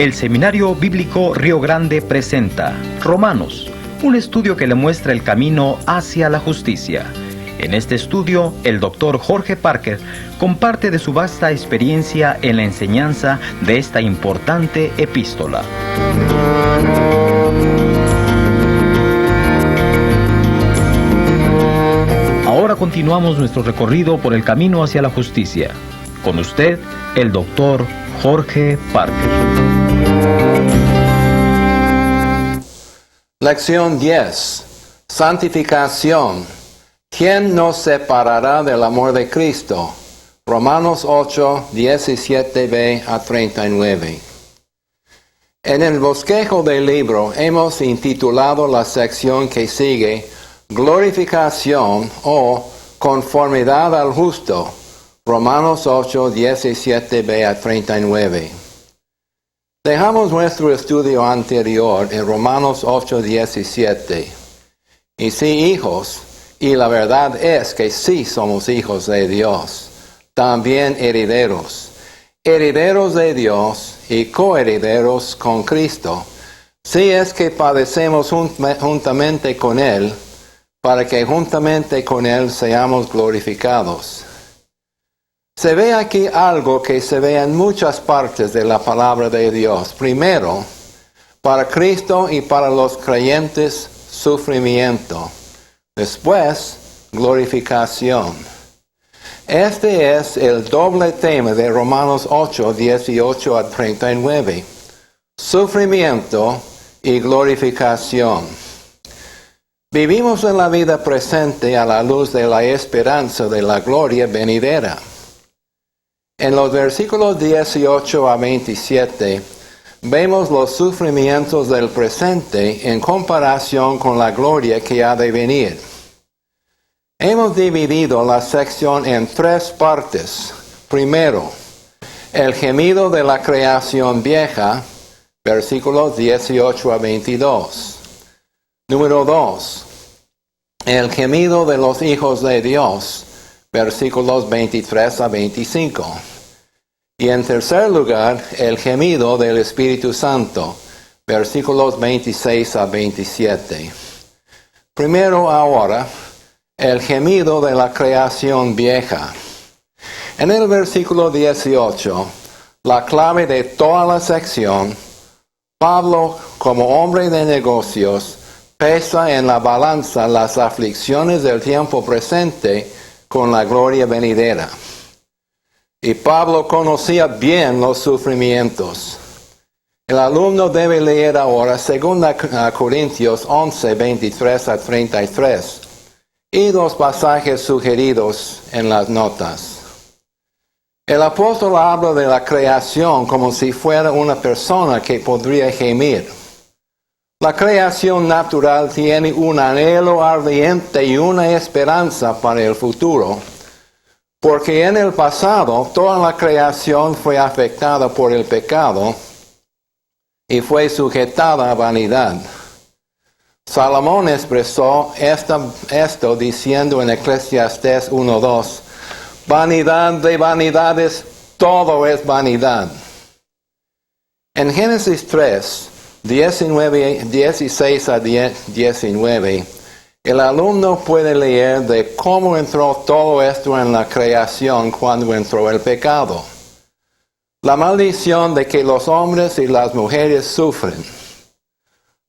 El Seminario Bíblico Río Grande presenta Romanos, un estudio que le muestra el camino hacia la justicia. En este estudio, el Dr. Jorge Parker comparte de su vasta experiencia en la enseñanza de esta importante epístola. Ahora continuamos nuestro recorrido por el camino hacia la justicia. Con usted, el Dr. Jorge Parker. Lección 10. Santificación. ¿Quién nos separará del amor de Cristo? Romanos 8, 17b a 39. En el bosquejo del libro hemos intitulado la sección que sigue Glorificación o Conformidad al Justo. Romanos 8, 17b a 39. Dejamos nuestro estudio anterior en Romanos 8, 17. Y sí, hijos, y la verdad es que sí somos hijos de Dios, también herederos, herederos de Dios y coherederos con Cristo, si es que padecemos juntamente con Él, para que juntamente con Él seamos glorificados. Se ve aquí algo que se ve en muchas partes de la palabra de Dios. Primero, para Cristo y para los creyentes, sufrimiento. Después, glorificación. Este es el doble tema de Romanos 8, 18 a 39. Sufrimiento y glorificación. Vivimos en la vida presente a la luz de la esperanza de la gloria venidera. En los versículos 18 a 27, vemos los sufrimientos del presente en comparación con la gloria que ha de venir. Hemos dividido la sección en tres partes. Primero, el gemido de la creación vieja, versículos 18 a 22. Número 2, el gemido de los hijos de Dios, versículos 23 a 25. Y en tercer lugar, el gemido del Espíritu Santo, versículos 26 a 27. Primero ahora, el gemido de la creación vieja. En el versículo 18, la clave de toda la sección, Pablo, como hombre de negocios, pesa en la balanza las aflicciones del tiempo presente con la gloria venidera. Y Pablo conocía bien los sufrimientos. El alumno debe leer ahora 2 Corintios 11, 23 a 33 y los pasajes sugeridos en las notas. El apóstol habla de la creación como si fuera una persona que podría gemir. La creación natural tiene un anhelo ardiente y una esperanza para el futuro, porque en el pasado toda la creación fue afectada por el pecado y fue sujetada a vanidad. Salomón expresó esto diciendo en Eclesiastés 1:2, vanidad de vanidades, todo es vanidad. En Génesis 3, 16 a 19, el alumno puede leer de cómo entró todo esto en la creación cuando entró el pecado. La maldición de que los hombres y las mujeres sufren.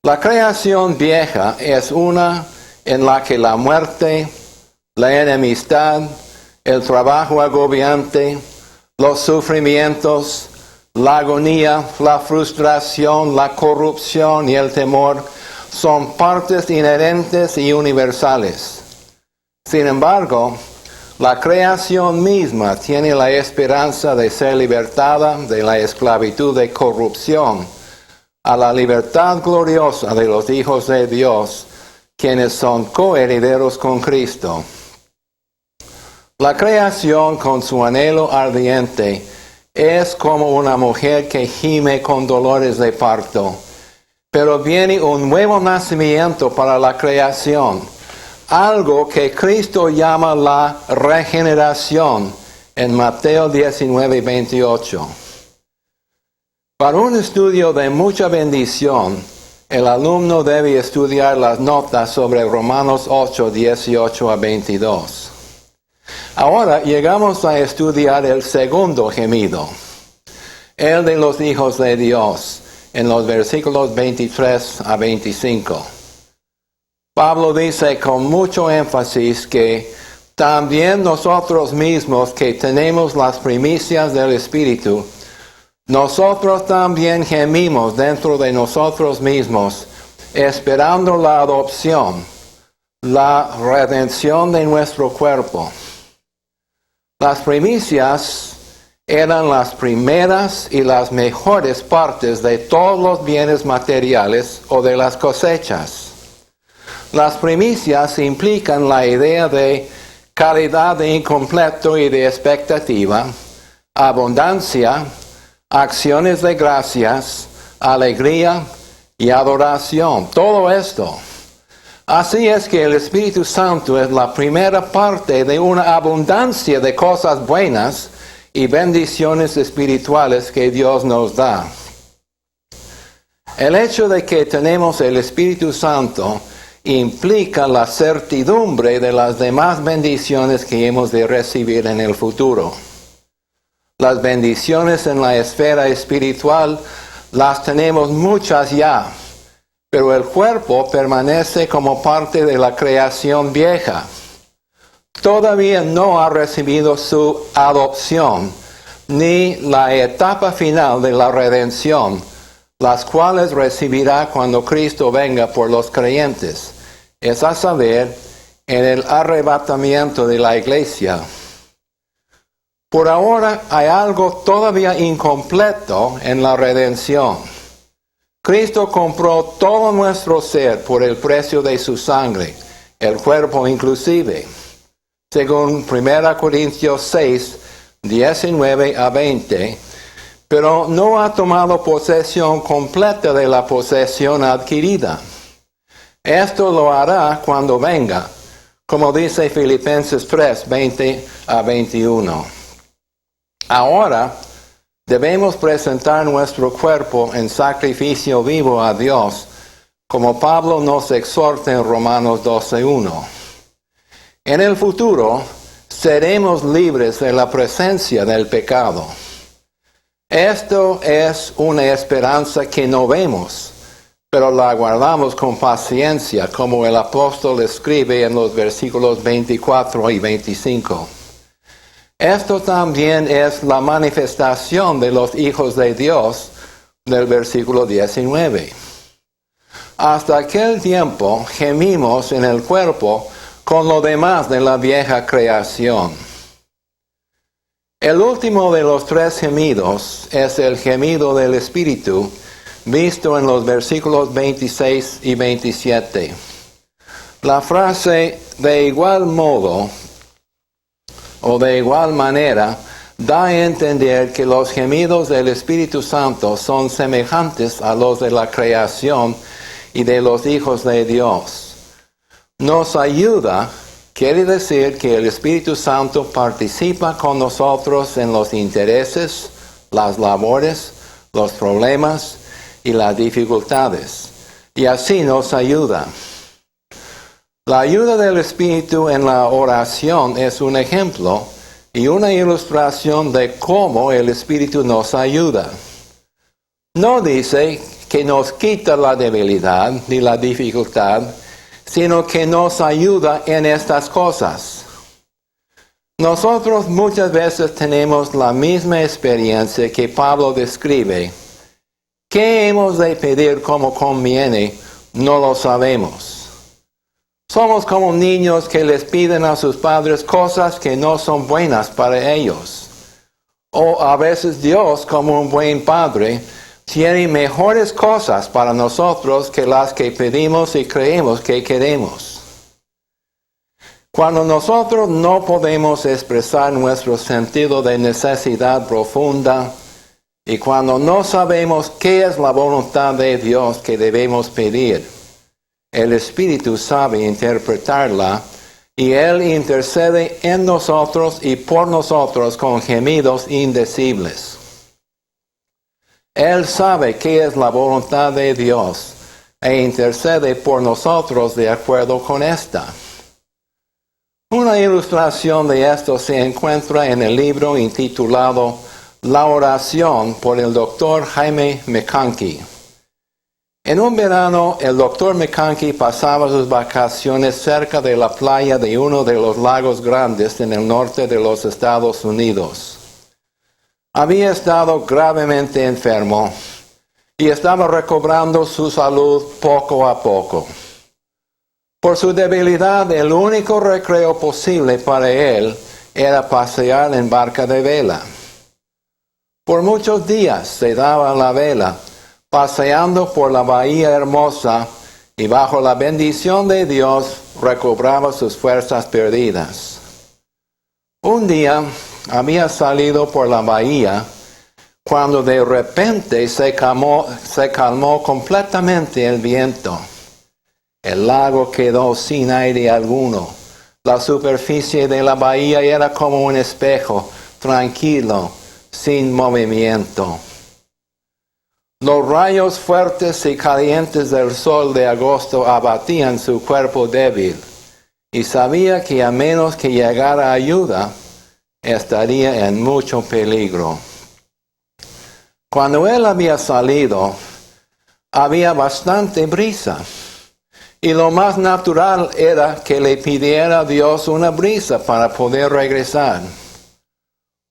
La creación vieja es una en la que la muerte, la enemistad, el trabajo agobiante, los sufrimientos, la agonía, la frustración, la corrupción y el temor son partes inherentes y universales. Sin embargo, la creación misma tiene la esperanza de ser libertada de la esclavitud de corrupción a la libertad gloriosa de los hijos de Dios, quienes son coherederos con Cristo. La creación con su anhelo ardiente es como una mujer que gime con dolores de parto. Pero viene un nuevo nacimiento para la creación, algo que Cristo llama la regeneración en Mateo 19, 28. Para un estudio de mucha bendición, el alumno debe estudiar las notas sobre Romanos 8, 18 a 22. Ahora llegamos a estudiar el segundo gemido, el de los hijos de Dios, en los versículos 23 a 25. Pablo dice con mucho énfasis que también nosotros mismos que tenemos las primicias del Espíritu, nosotros también gemimos dentro de nosotros mismos, esperando la adopción, la redención de nuestro cuerpo. Las primicias eran las primeras y las mejores partes de todos los bienes materiales o de las cosechas. Las primicias implican la idea de calidad de incompleto y de expectativa, abundancia, acciones de gracias, alegría y adoración. Todo esto. Así es que el Espíritu Santo es la primera parte de una abundancia de cosas buenas y bendiciones espirituales que Dios nos da. El hecho de que tenemos el Espíritu Santo implica la certidumbre de las demás bendiciones que hemos de recibir en el futuro. Las bendiciones en la esfera espiritual las tenemos muchas ya, pero el cuerpo permanece como parte de la creación vieja. Todavía no ha recibido su adopción, ni la etapa final de la redención, las cuales recibirá cuando Cristo venga por los creyentes, es a saber, en el arrebatamiento de la iglesia. Por ahora hay algo todavía incompleto en la redención. Cristo compró todo nuestro ser por el precio de su sangre, el cuerpo inclusive, según 1 Corintios 6, 19 a 20, pero no ha tomado posesión completa de la posesión adquirida. Esto lo hará cuando venga, como dice Filipenses 3, 20 a 21. Ahora debemos presentar nuestro cuerpo en sacrificio vivo a Dios, como Pablo nos exhorta en Romanos 12:1. En el futuro seremos libres de la presencia del pecado. Esto es una esperanza que no vemos, pero la guardamos con paciencia, como el apóstol escribe en los versículos 24 y 25. Esto también es la manifestación de los hijos de Dios del versículo 19. Hasta aquel tiempo gemimos en el cuerpo con lo demás de la vieja creación. El último de los tres gemidos es el gemido del Espíritu, visto en los versículos 26 y 27. La frase "de igual modo" o "de igual manera" da a entender que los gemidos del Espíritu Santo son semejantes a los de la creación y de los hijos de Dios. Nos ayuda, quiere decir que el Espíritu Santo participa con nosotros en los intereses, las labores, los problemas y las dificultades, y así nos ayuda. La ayuda del Espíritu en la oración es un ejemplo y una ilustración de cómo el Espíritu nos ayuda. No dice que nos quita la debilidad ni la dificultad, sino que nos ayuda en estas cosas. Nosotros muchas veces tenemos la misma experiencia que Pablo describe. ¿Qué hemos de pedir como conviene? No lo sabemos. Somos como niños que les piden a sus padres cosas que no son buenas para ellos. O a veces Dios, como un buen padre, tiene mejores cosas para nosotros que las que pedimos y creemos que queremos. Cuando nosotros no podemos expresar nuestro sentido de necesidad profunda y cuando no sabemos qué es la voluntad de Dios que debemos pedir, el Espíritu sabe interpretarla y Él intercede en nosotros y por nosotros con gemidos indecibles. Él sabe qué es la voluntad de Dios e intercede por nosotros de acuerdo con esta. Una ilustración de esto se encuentra en el libro intitulado La oración por el Dr. Jaime McConkie. En un verano, el Dr. McConkie pasaba sus vacaciones cerca de la playa de uno de los lagos grandes en el norte de los Estados Unidos. Había estado gravemente enfermo y estaba recobrando su salud poco a poco. Por su debilidad, el único recreo posible para él era pasear en barca de vela. Por muchos días se daba a la vela, paseando por la bahía hermosa y bajo la bendición de Dios recobraba sus fuerzas perdidas. Un día había salido por la bahía cuando de repente se calmó completamente el viento. El lago quedó sin aire alguno. La superficie de la bahía era como un espejo, tranquilo, sin movimiento. Los rayos fuertes y calientes del sol de agosto abatían su cuerpo débil, y sabía que a menos que llegara ayuda, estaría en mucho peligro. Cuando él había salido, había bastante brisa, y lo más natural era que le pidiera a Dios una brisa para poder regresar.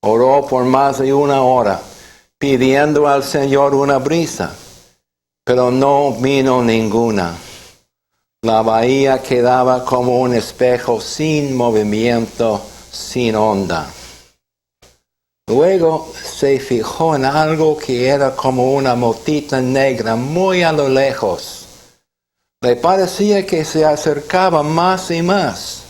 Oró por más de 1 hora, pidiendo al Señor una brisa, pero no vino ninguna. La bahía quedaba como un espejo sin movimiento, sin onda. Luego se fijó en algo que era como una motita negra muy a lo lejos. Le parecía que se acercaba más y más.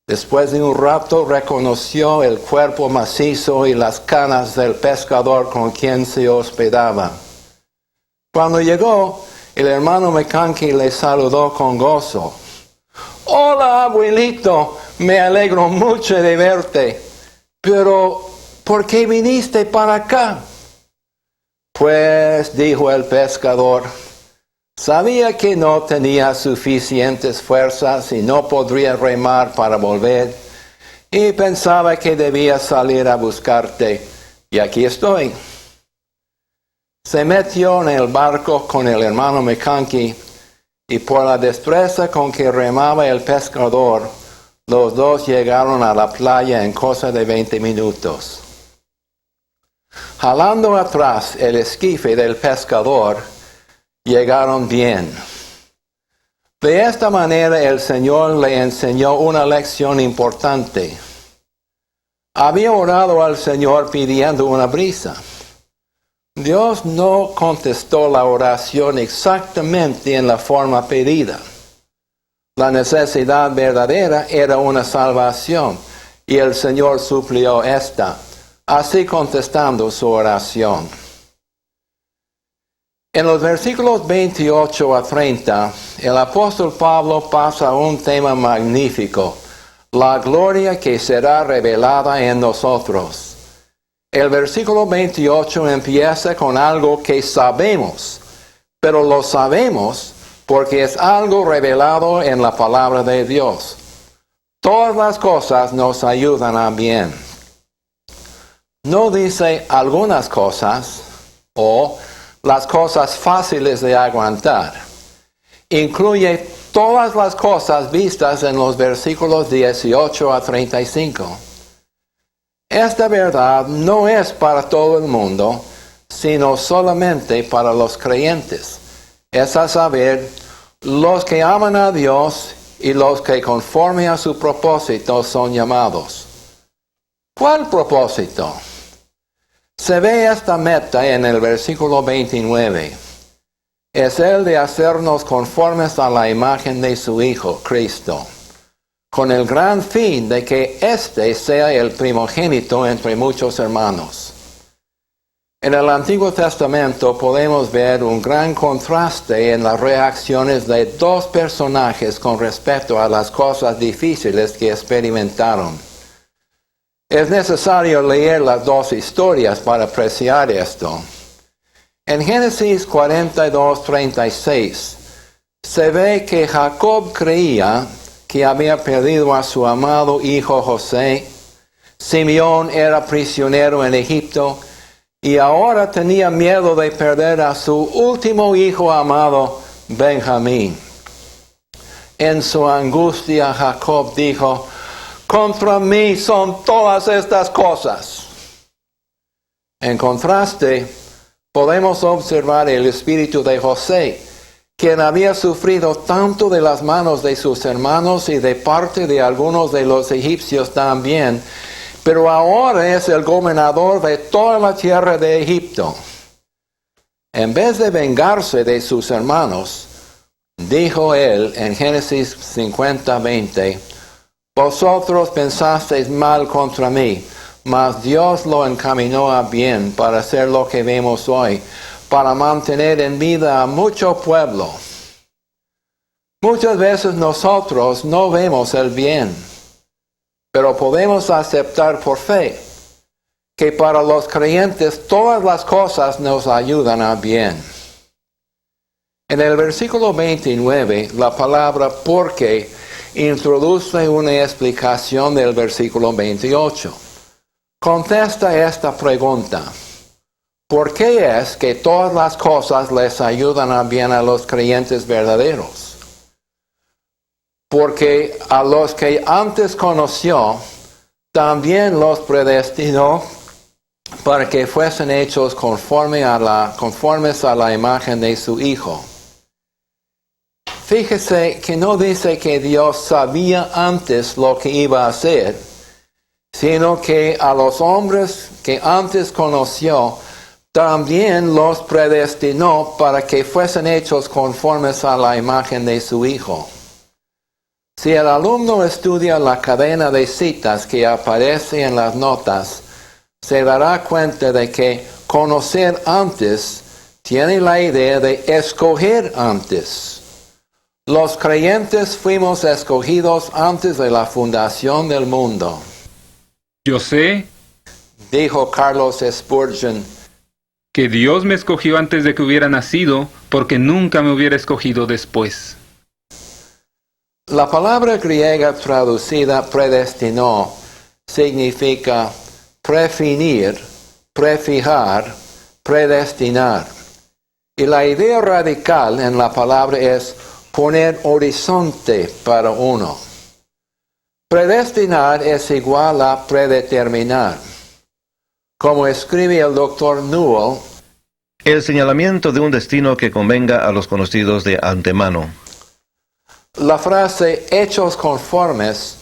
Después de un rato reconoció el cuerpo macizo y las canas del pescador con quien se hospedaba. Cuando llegó, el hermano McConkie le saludó con gozo. «Hola, abuelito, me alegro mucho de verte. Pero, ¿por qué viniste para acá?» «Pues», dijo el pescador, «sabía que no tenía suficientes fuerzas y no podría remar para volver, y pensaba que debía salir a buscarte, y aquí estoy». Se metió en el barco con el hermano McConkie, y por la destreza con que remaba el pescador, los dos llegaron a la playa en cosa de 20 minutos. Jalando atrás el esquife del pescador, llegaron bien. De esta manera el Señor le enseñó una lección importante. Había orado al Señor pidiendo una brisa. Dios no contestó la oración exactamente en la forma pedida. La necesidad verdadera era una salvación, y el Señor suplió esta, así contestando su oración. En los versículos 28 a 30, el apóstol Pablo pasa a un tema magnífico, la gloria que será revelada en nosotros. El versículo 28 empieza con algo que sabemos, pero lo sabemos porque es algo revelado en la palabra de Dios. Todas las cosas nos ayudan a bien. No dice algunas cosas o las cosas fáciles de aguantar. Incluye todas las cosas vistas en los versículos 18 a 35. Esta verdad no es para todo el mundo, sino solamente para los creyentes. Es a saber, los que aman a Dios y los que conforme a su propósito son llamados. ¿Cuál propósito? Se ve esta meta en el versículo 29. Es el de hacernos conformes a la imagen de su Hijo, Cristo, con el gran fin de que éste sea el primogénito entre muchos hermanos. En el Antiguo Testamento podemos ver un gran contraste en las reacciones de dos personajes con respecto a las cosas difíciles que experimentaron. Es necesario leer las dos historias para apreciar esto. En Génesis 42:36 se ve que Jacob creía que había perdido a su amado hijo José. Simeón era prisionero en Egipto y ahora tenía miedo de perder a su último hijo amado, Benjamín. En su angustia, Jacob dijo: contra mí son todas estas cosas. En contraste, podemos observar el espíritu de José, quien había sufrido tanto de las manos de sus hermanos y de parte de algunos de los egipcios también, pero ahora es el gobernador de toda la tierra de Egipto. En vez de vengarse de sus hermanos, dijo él en Génesis 50:20, vosotros pensasteis mal contra mí, mas Dios lo encaminó a bien para hacer lo que vemos hoy, para mantener en vida a mucho pueblo. Muchas veces nosotros no vemos el bien, pero podemos aceptar por fe que para los creyentes todas las cosas nos ayudan a bien. En el versículo 29, la palabra porque introduce una explicación del versículo 28. Contesta esta pregunta: ¿por qué es que todas las cosas les ayudan a bien a los creyentes verdaderos? Porque a los que antes conoció, también los predestinó para que fuesen hechos conformes a la imagen de su Hijo. Fíjese que no dice que Dios sabía antes lo que iba a hacer, sino que a los hombres que antes conoció, también los predestinó para que fuesen hechos conformes a la imagen de su Hijo. Si el alumno estudia la cadena de citas que aparece en las notas, se dará cuenta de que conocer antes tiene la idea de escoger antes. Los creyentes fuimos escogidos antes de la fundación del mundo. Yo sé, Dijo Carlos Spurgeon, que Dios me escogió antes de que hubiera nacido, porque nunca me hubiera escogido después. la palabra griega traducida predestinó significa prefinir, prefijar, predestinar. Y la idea radical en la palabra es poner horizonte para uno. Predestinar es igual a predeterminar. Como escribe el Dr. Newell, el señalamiento de un destino que convenga a los conocidos de antemano. la frase hechos conformes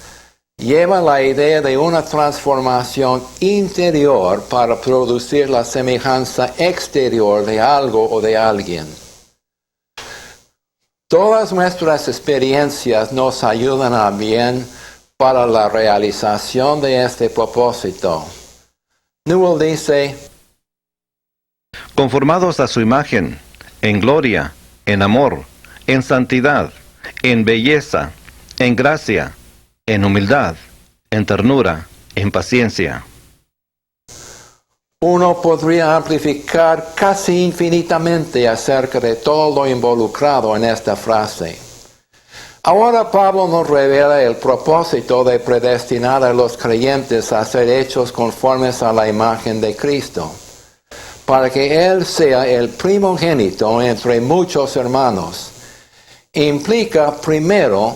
lleva la idea de una transformación interior para producir la semejanza exterior de algo o de alguien. Todas nuestras experiencias nos ayudan a bien para la realización de este propósito. Newell dice, Conformados a su imagen, en gloria, en amor, en santidad, en belleza, en gracia, en humildad, en ternura, en paciencia. uno podría amplificar casi infinitamente acerca de todo lo involucrado en esta frase. Ahora Pablo nos revela el propósito de predestinar a los creyentes a ser hechos conformes a la imagen de Cristo, para que Él sea el primogénito entre muchos hermanos. Implica primero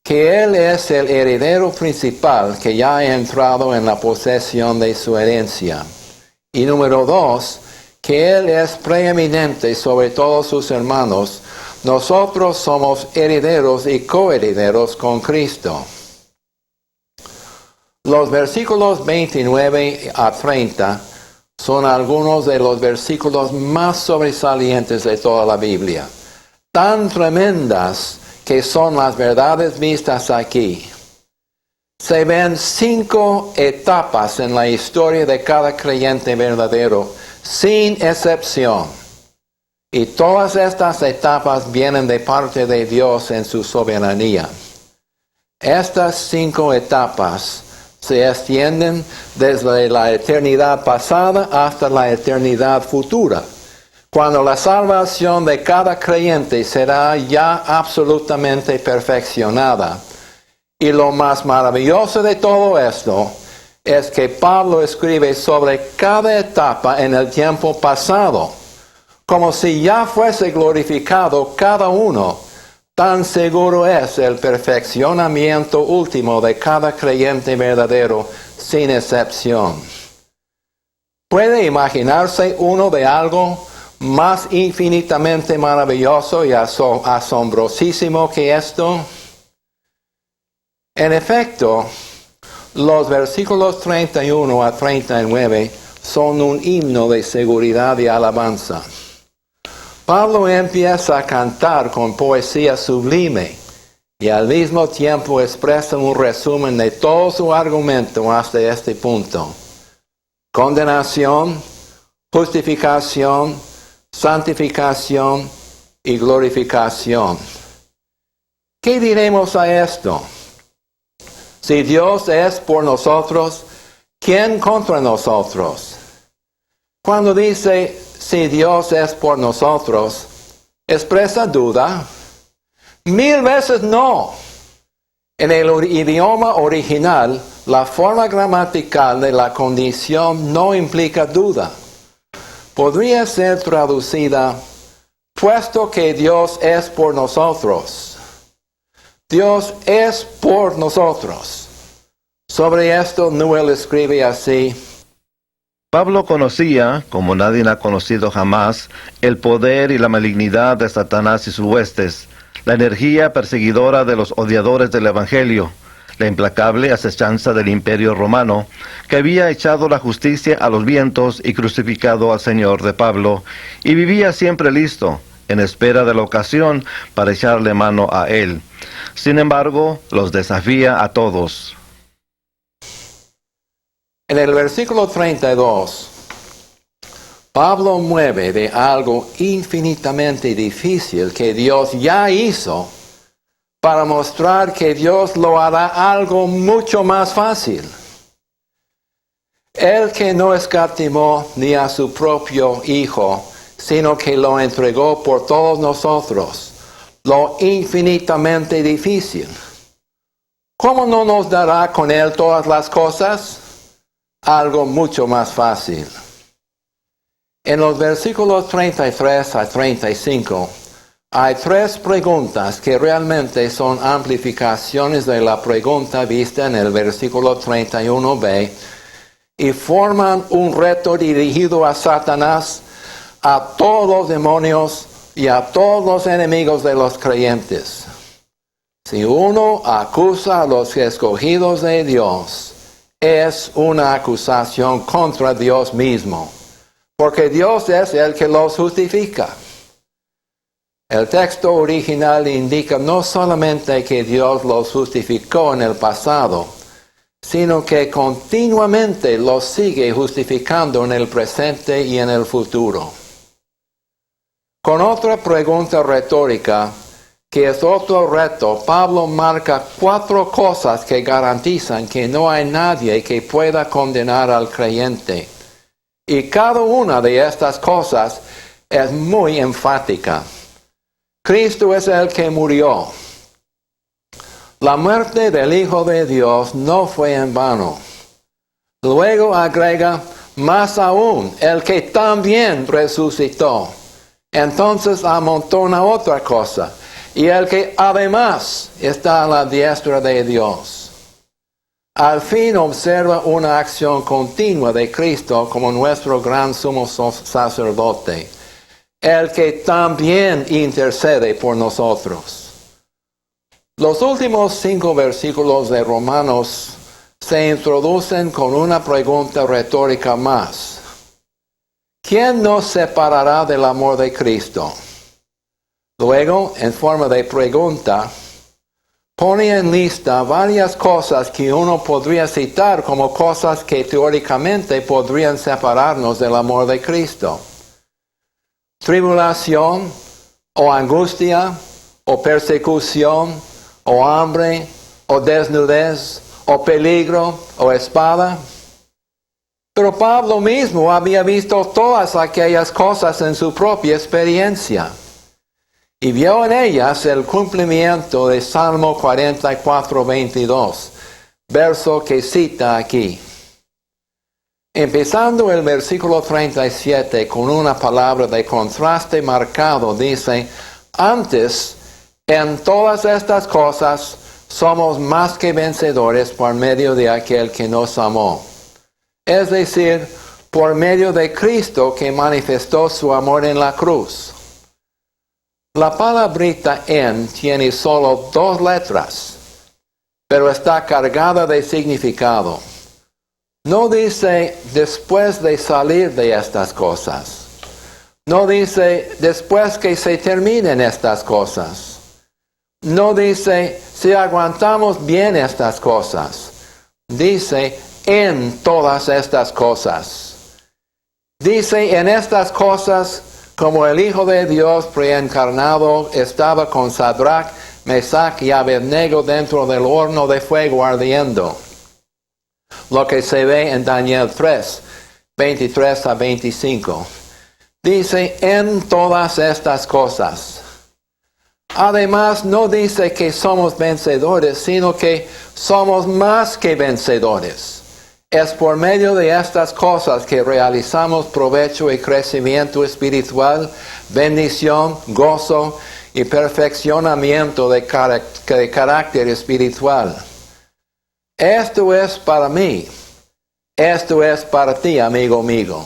que Él es el heredero principal que ya ha entrado en la posesión de su herencia. Y número 2, que Él es preeminente sobre todos sus hermanos. Nosotros somos herederos y coherederos con Cristo. Los versículos 29 a 30 son algunos de los versículos más sobresalientes de toda la Biblia. Tan tremendas que son las verdades vistas aquí. Se ven 5 etapas en la historia de cada creyente verdadero, sin excepción. Y todas estas etapas vienen de parte de Dios en su soberanía. Estas 5 etapas se extienden desde la eternidad pasada hasta la eternidad futura, Cuando la salvación de cada creyente será ya absolutamente perfeccionada. Y lo más maravilloso de todo esto es que Pablo escribe sobre cada etapa en el tiempo pasado, como si ya fuese glorificado cada uno. Tan seguro es el perfeccionamiento último de cada creyente verdadero, sin excepción. ¿Puede imaginarse uno de algo más infinitamente maravilloso y asombrosísimo que esto? En efecto, los versículos 31 a 39 son un himno de seguridad y alabanza. Pablo empieza a cantar con poesía sublime y al mismo tiempo expresa un resumen de todo su argumento hasta este punto. Condenación, justificación, santificación y glorificación. ¿Qué diremos a esto? Si Dios es por nosotros, ¿quién contra nosotros? Cuando dice, si Dios es por nosotros, ¿expresa duda? 1000 veces no. En el idioma original, la forma gramatical de la condición no implica duda. Podría ser traducida, puesto que Dios es por nosotros. Dios es por nosotros. Sobre esto, Newell escribe así: Pablo conocía, como nadie ha conocido jamás, el poder y la malignidad de Satanás y sus huestes, la energía perseguidora de los odiadores del Evangelio, la implacable acechanza del Imperio Romano, que había echado la justicia a los vientos y crucificado al Señor de Pablo, y vivía siempre listo, en espera de la ocasión para echarle mano a él. Sin embargo, los desafía a todos. En el versículo 32, Pablo mueve de algo infinitamente difícil que Dios ya hizo para mostrar que Dios lo hará algo mucho más fácil. Él que no escatimó ni a su propio Hijo, sino que lo entregó por todos nosotros, lo infinitamente difícil. ¿Cómo no nos dará con Él todas las cosas? Algo mucho más fácil. En los versículos 33 a 35, hay 3 preguntas que realmente son amplificaciones de la pregunta vista en el versículo 31b y forman un reto dirigido a Satanás, a todos los demonios y a todos los enemigos de los creyentes. Si uno acusa a los escogidos de Dios, es una acusación contra Dios mismo, porque Dios es el que los justifica. El texto original indica no solamente que Dios los justificó en el pasado, sino que continuamente los sigue justificando en el presente y en el futuro. Con otra pregunta retórica, que es otro reto, Pablo marca 4 cosas que garantizan que no hay nadie que pueda condenar al creyente. Y cada una de estas cosas es muy enfática. Cristo es el que murió. La muerte del Hijo de Dios no fue en vano. Luego agrega, más aún, el que también resucitó. Entonces amontona otra cosa, y el que además está a la diestra de Dios. Al fin observa una acción continua de Cristo como nuestro gran sumo sacerdote, el que también intercede por nosotros. Los últimos 5 versículos de Romanos se introducen con una pregunta retórica más. ¿Quién nos separará del amor de Cristo? Luego, en forma de pregunta, pone en lista varias cosas que uno podría citar como cosas que teóricamente podrían separarnos del amor de Cristo. Tribulación, o angustia, o persecución, o hambre, o desnudez, o peligro, o espada. Pero Pablo mismo había visto todas aquellas cosas en su propia experiencia y vio en ellas el cumplimiento de Salmo 44:22, verso que cita aquí. Empezando el versículo 37 con una palabra de contraste marcado, dice: antes, en todas estas cosas, somos más que vencedores por medio de aquel que nos amó. Es decir, por medio de Cristo que manifestó su amor en la cruz. La palabrita en tiene solo 2 letras, pero está cargada de significado. No dice después de salir de estas cosas. No dice después que se terminen estas cosas. No dice si aguantamos bien estas cosas. Dice en todas estas cosas. Dice en estas cosas como el Hijo de Dios preencarnado estaba con Sadrach, Mesach y Abednego dentro del horno de fuego ardiendo. Lo que se ve en Daniel 3, 23 a 25. Dice en todas estas cosas. Además, no dice que somos vencedores, sino que somos más que vencedores. Es por medio de estas cosas que realizamos provecho y crecimiento espiritual, bendición, gozo y perfeccionamiento de carácter espiritual. Esto es para mí. Esto es para ti, amigo mío.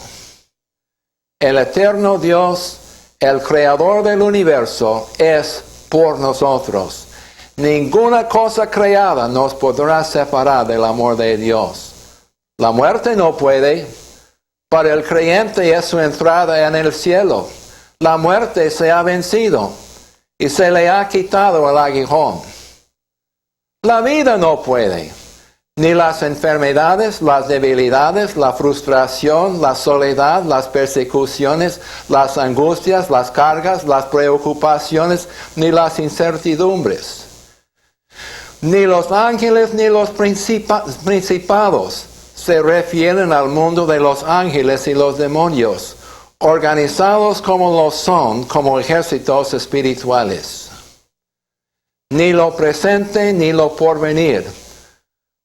El eterno Dios, el creador del universo, es por nosotros. Ninguna cosa creada nos podrá separar del amor de Dios. La muerte no puede. Para el creyente es su entrada en el cielo. La muerte se ha vencido y se le ha quitado el aguijón. La vida no puede. Ni las enfermedades, las debilidades, la frustración, la soledad, las persecuciones, las angustias, las cargas, las preocupaciones, ni las incertidumbres. Ni los ángeles ni los principados se refieren al mundo de los ángeles y los demonios, organizados como lo son, como ejércitos espirituales. Ni lo presente ni lo porvenir.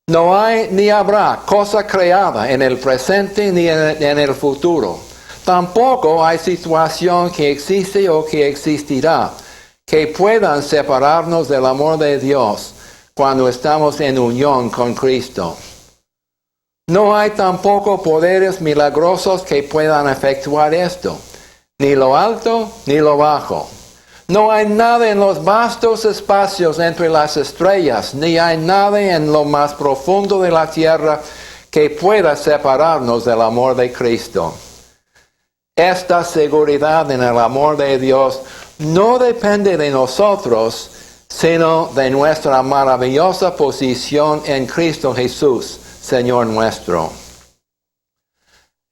No hay ni habrá cosa creada en el presente ni en el futuro. Tampoco hay situación que existe o que existirá que puedan separarnos del amor de Dios cuando estamos en unión con Cristo. No hay tampoco poderes milagrosos que puedan efectuar esto, ni lo alto ni lo bajo. No hay nada en los vastos espacios entre las estrellas, ni hay nada en lo más profundo de la tierra que pueda separarnos del amor de Cristo. Esta seguridad en el amor de Dios no depende de nosotros, sino de nuestra maravillosa posición en Cristo Jesús, Señor nuestro.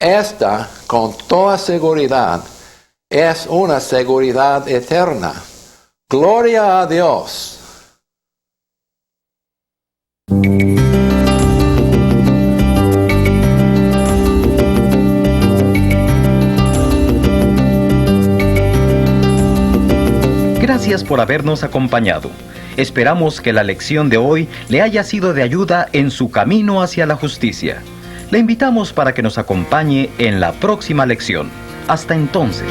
Esta, con toda seguridad, es una seguridad eterna. Gloria a Dios. Gracias por habernos acompañado. Esperamos que la lección de hoy le haya sido de ayuda en su camino hacia la justicia. Le invitamos para que nos acompañe en la próxima lección. Hasta entonces.